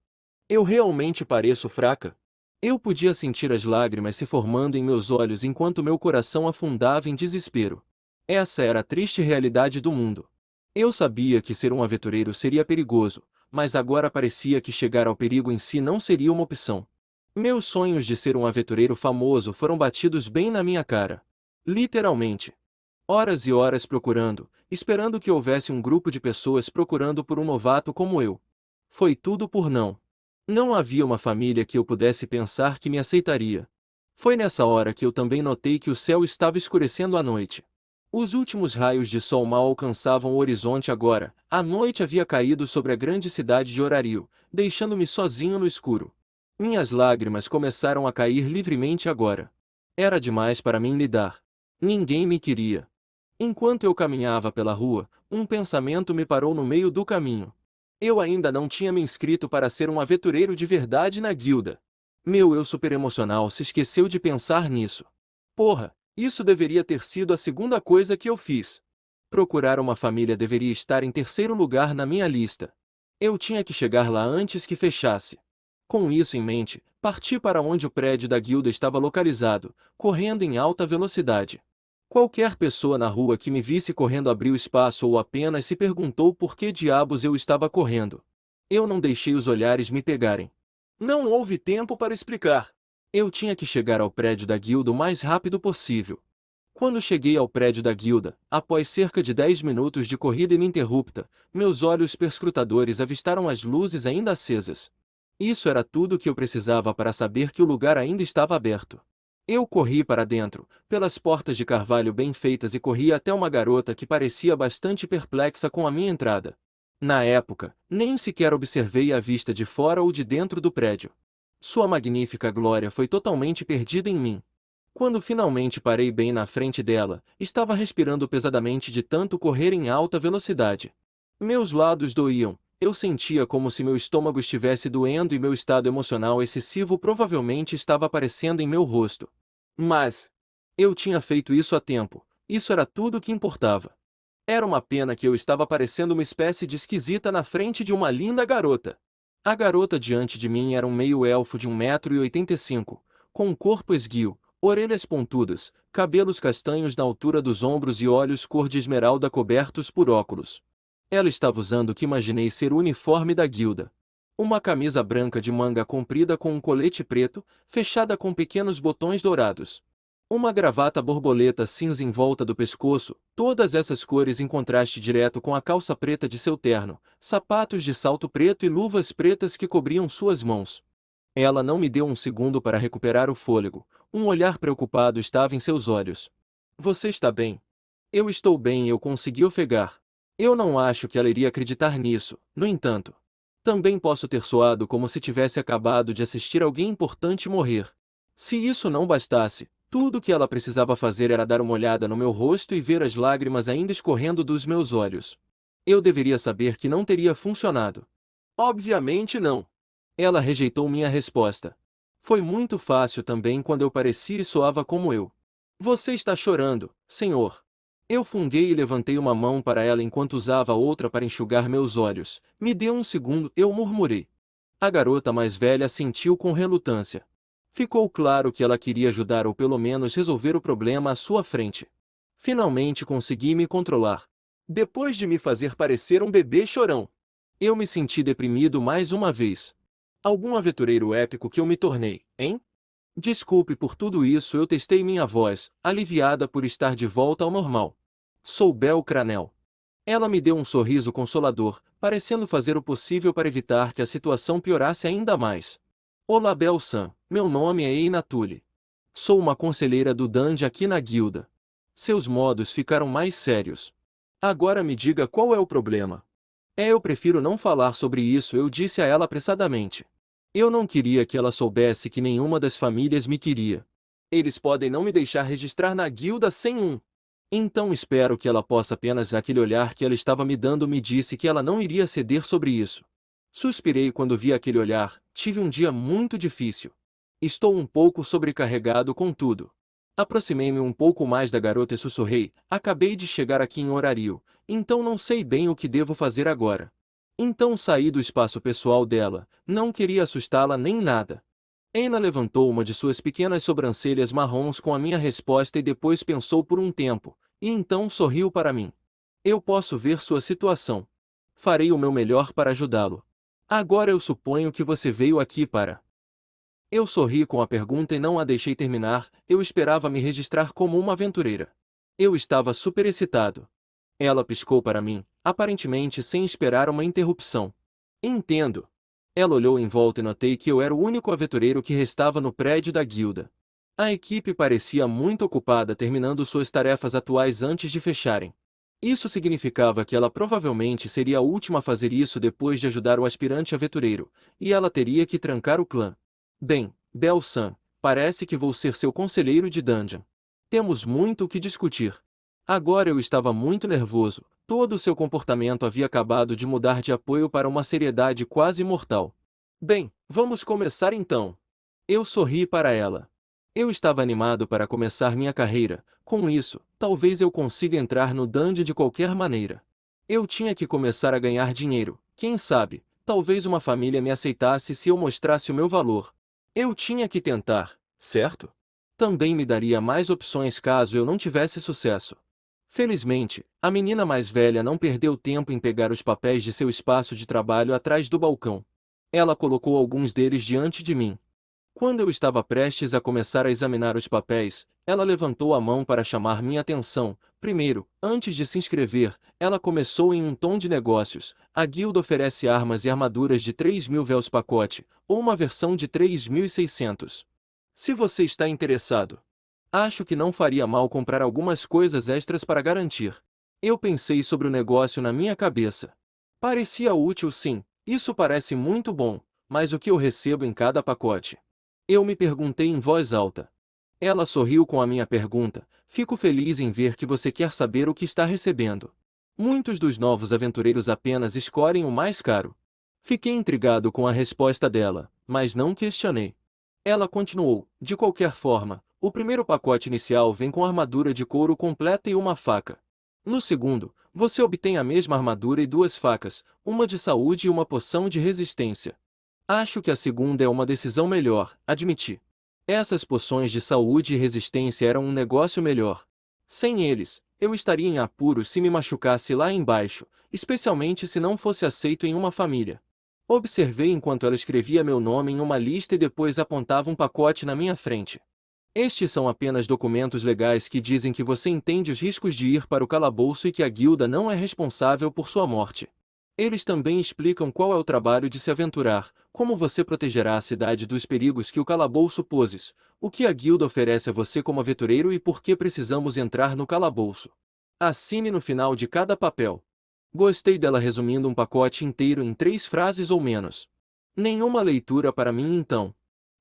Eu realmente pareço fraca? Eu podia sentir as lágrimas se formando em meus olhos enquanto meu coração afundava em desespero. Essa era a triste realidade do mundo. Eu sabia que ser um aventureiro seria perigoso, mas agora parecia que chegar ao perigo em si não seria uma opção. Meus sonhos de ser um aventureiro famoso foram batidos bem na minha cara. Literalmente. Horas e horas procurando, esperando que houvesse um grupo de pessoas procurando por um novato como eu. Foi tudo por não. Não havia uma família que eu pudesse pensar que me aceitaria. Foi nessa hora que eu também notei que o céu estava escurecendo à noite. Os últimos raios de sol mal alcançavam o horizonte agora. A noite havia caído sobre a grande cidade de Orario, deixando-me sozinho no escuro. Minhas lágrimas começaram a cair livremente agora. Era demais para mim lidar. Ninguém me queria. Enquanto eu caminhava pela rua, um pensamento me parou no meio do caminho. Eu ainda não tinha me inscrito para ser um aventureiro de verdade na guilda. Meu eu superemocional se esqueceu de pensar nisso. Porra, isso deveria ter sido a segunda coisa que eu fiz. Procurar uma família deveria estar em terceiro lugar na minha lista. Eu tinha que chegar lá antes que fechasse. Com isso em mente, parti para onde o prédio da guilda estava localizado, correndo em alta velocidade. Qualquer pessoa na rua que me visse correndo abriu espaço ou apenas se perguntou por que diabos eu estava correndo. Eu não deixei os olhares me pegarem. Não houve tempo para explicar. Eu tinha que chegar ao prédio da guilda o mais rápido possível. Quando cheguei ao prédio da guilda, após cerca de 10 minutos de corrida ininterrupta, meus olhos perscrutadores avistaram as luzes ainda acesas. Isso era tudo o que eu precisava para saber que o lugar ainda estava aberto. Eu corri para dentro, pelas portas de carvalho bem feitas e corri até uma garota que parecia bastante perplexa com a minha entrada. Na época, nem sequer observei a vista de fora ou de dentro do prédio. Sua magnífica glória foi totalmente perdida em mim. Quando finalmente parei bem na frente dela, estava respirando pesadamente de tanto correr em alta velocidade. Meus lados doíam, eu sentia como se meu estômago estivesse doendo e meu estado emocional excessivo provavelmente estava aparecendo em meu rosto. Mas eu tinha feito isso a tempo, isso era tudo o que importava. Era uma pena que eu estava parecendo uma espécie de esquisita na frente de uma linda garota. A garota diante de mim era um meio-elfo de 1,85 m, com um corpo esguio, orelhas pontudas, cabelos castanhos na altura dos ombros e olhos cor de esmeralda cobertos por óculos. Ela estava usando o que imaginei ser o uniforme da guilda. Uma camisa branca de manga comprida com um colete preto, fechada com pequenos botões dourados. Uma gravata borboleta cinza em volta do pescoço, todas essas cores em contraste direto com a calça preta de seu terno, sapatos de salto preto e luvas pretas que cobriam suas mãos. Ela não me deu um segundo para recuperar o fôlego, um olhar preocupado estava em seus olhos. Você está bem? Eu estou bem e eu consegui ofegar. Eu não acho que ela iria acreditar nisso, no entanto. Também posso ter soado como se tivesse acabado de assistir alguém importante morrer. Se isso não bastasse, tudo o que ela precisava fazer era dar uma olhada no meu rosto e ver as lágrimas ainda escorrendo dos meus olhos. Eu deveria saber que não teria funcionado. Obviamente não. Ela rejeitou minha resposta. Foi muito fácil também quando eu parecia e soava como eu. Você está chorando, senhor. Eu funguei e levantei uma mão para ela enquanto usava a outra para enxugar meus olhos. Me dê um segundo, eu murmurei. A garota mais velha assentiu com relutância. Ficou claro que ela queria ajudar ou pelo menos resolver o problema à sua frente. Finalmente consegui me controlar. Depois de me fazer parecer um bebê chorão, eu me senti deprimido mais uma vez. Algum aventureiro épico que eu me tornei, hein? Desculpe por tudo isso, eu testei minha voz, aliviada por estar de volta ao normal. Sou Bel Cranel. Ela me deu um sorriso consolador, parecendo fazer o possível para evitar que a situação piorasse ainda mais. Olá Bel-san, meu nome é Eina Tully. Sou uma conselheira do Dandy aqui na guilda. Seus modos ficaram mais sérios. Agora me diga qual é o problema. Eu prefiro não falar sobre isso, eu disse a ela apressadamente. Eu não queria que ela soubesse que nenhuma das famílias me queria. Eles podem não me deixar registrar na guilda sem um. Então espero que ela possa apenas naquele olhar que ela estava me dando me disse que ela não iria ceder sobre isso. Suspirei quando vi aquele olhar, tive um dia muito difícil. Estou um pouco sobrecarregado com tudo. Aproximei-me um pouco mais da garota e sussurrei, acabei de chegar aqui em horário, então não sei bem o que devo fazer agora. Então saí do espaço pessoal dela, não queria assustá-la nem nada. Eina levantou uma de suas pequenas sobrancelhas marrons com a minha resposta e depois pensou por um tempo, e então sorriu para mim. Eu posso ver sua situação. Farei o meu melhor para ajudá-lo. Agora eu suponho que você veio aqui para... Eu sorri com a pergunta e não a deixei terminar, eu esperava me registrar como uma aventureira. Eu estava super excitado. Ela piscou para mim, aparentemente sem esperar uma interrupção. Entendo. Ela olhou em volta e notei que eu era o único aventureiro que restava no prédio da guilda. A equipe parecia muito ocupada terminando suas tarefas atuais antes de fecharem. Isso significava que ela provavelmente seria a última a fazer isso depois de ajudar o aspirante aventureiro, e ela teria que trancar o clã. Bem, Bel-san, parece que vou ser seu conselheiro de dungeon. Temos muito o que discutir. Agora eu estava muito nervoso, todo o seu comportamento havia acabado de mudar de apoio para uma seriedade quase mortal. Bem, vamos começar então. Eu sorri para ela. Eu estava animado para começar minha carreira. Com isso, talvez eu consiga entrar no Dundee de qualquer maneira. Eu tinha que começar a ganhar dinheiro. Quem sabe, talvez uma família me aceitasse se eu mostrasse o meu valor. Eu tinha que tentar, certo? Também me daria mais opções caso eu não tivesse sucesso. Felizmente, a menina mais velha não perdeu tempo em pegar os papéis de seu espaço de trabalho atrás do balcão. Ela colocou alguns deles diante de mim. Quando eu estava prestes a começar a examinar os papéis, ela levantou a mão para chamar minha atenção. Primeiro, antes de se inscrever, ela começou em um tom de negócios. A guilda oferece armas e armaduras de 3.000 véus pacote, ou uma versão de 3.600. Se você está interessado, acho que não faria mal comprar algumas coisas extras para garantir. Eu pensei sobre o negócio na minha cabeça. Parecia útil, sim, isso parece muito bom, mas o que eu recebo em cada pacote? Eu me perguntei em voz alta. Ela sorriu com a minha pergunta. Fico feliz em ver que você quer saber o que está recebendo. Muitos dos novos aventureiros apenas escolhem o mais caro. Fiquei intrigado com a resposta dela, mas não questionei. Ela continuou: de qualquer forma, o primeiro pacote inicial vem com armadura de couro completa e uma faca. No segundo, você obtém a mesma armadura e duas facas, uma de saúde e uma poção de resistência. Acho que a segunda é uma decisão melhor, admiti. Essas poções de saúde e resistência eram um negócio melhor. Sem eles, eu estaria em apuros se me machucasse lá embaixo, especialmente se não fosse aceito em uma família. Observei enquanto ela escrevia meu nome em uma lista e depois apontava um pacote na minha frente. Estes são apenas documentos legais que dizem que você entende os riscos de ir para o calabouço e que a guilda não é responsável por sua morte. Eles também explicam qual é o trabalho de se aventurar, como você protegerá a cidade dos perigos que o calabouço poses, o que a guilda oferece a você como aventureiro e por que precisamos entrar no calabouço. Assine no final de cada papel. Gostei dela resumindo um pacote inteiro em 3 frases ou menos. Nenhuma leitura para mim então.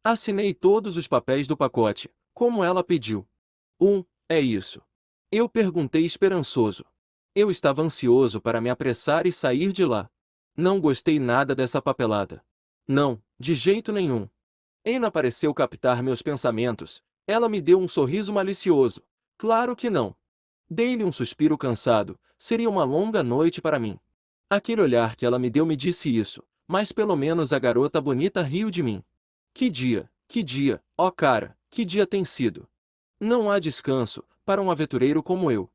Assinei todos os papéis do pacote, como ela pediu. É isso. Eu perguntei esperançoso. Eu estava ansioso para me apressar e sair de lá. Não gostei nada dessa papelada. Não, de jeito nenhum. Ana pareceu captar meus pensamentos. Ela me deu um sorriso malicioso. Claro que não. Dei-lhe um suspiro cansado. Seria uma longa noite para mim. Aquele olhar que ela me deu me disse isso, mas pelo menos a garota bonita riu de mim. Que dia, ó cara, que dia tem sido. Não há descanso, para um aventureiro como eu.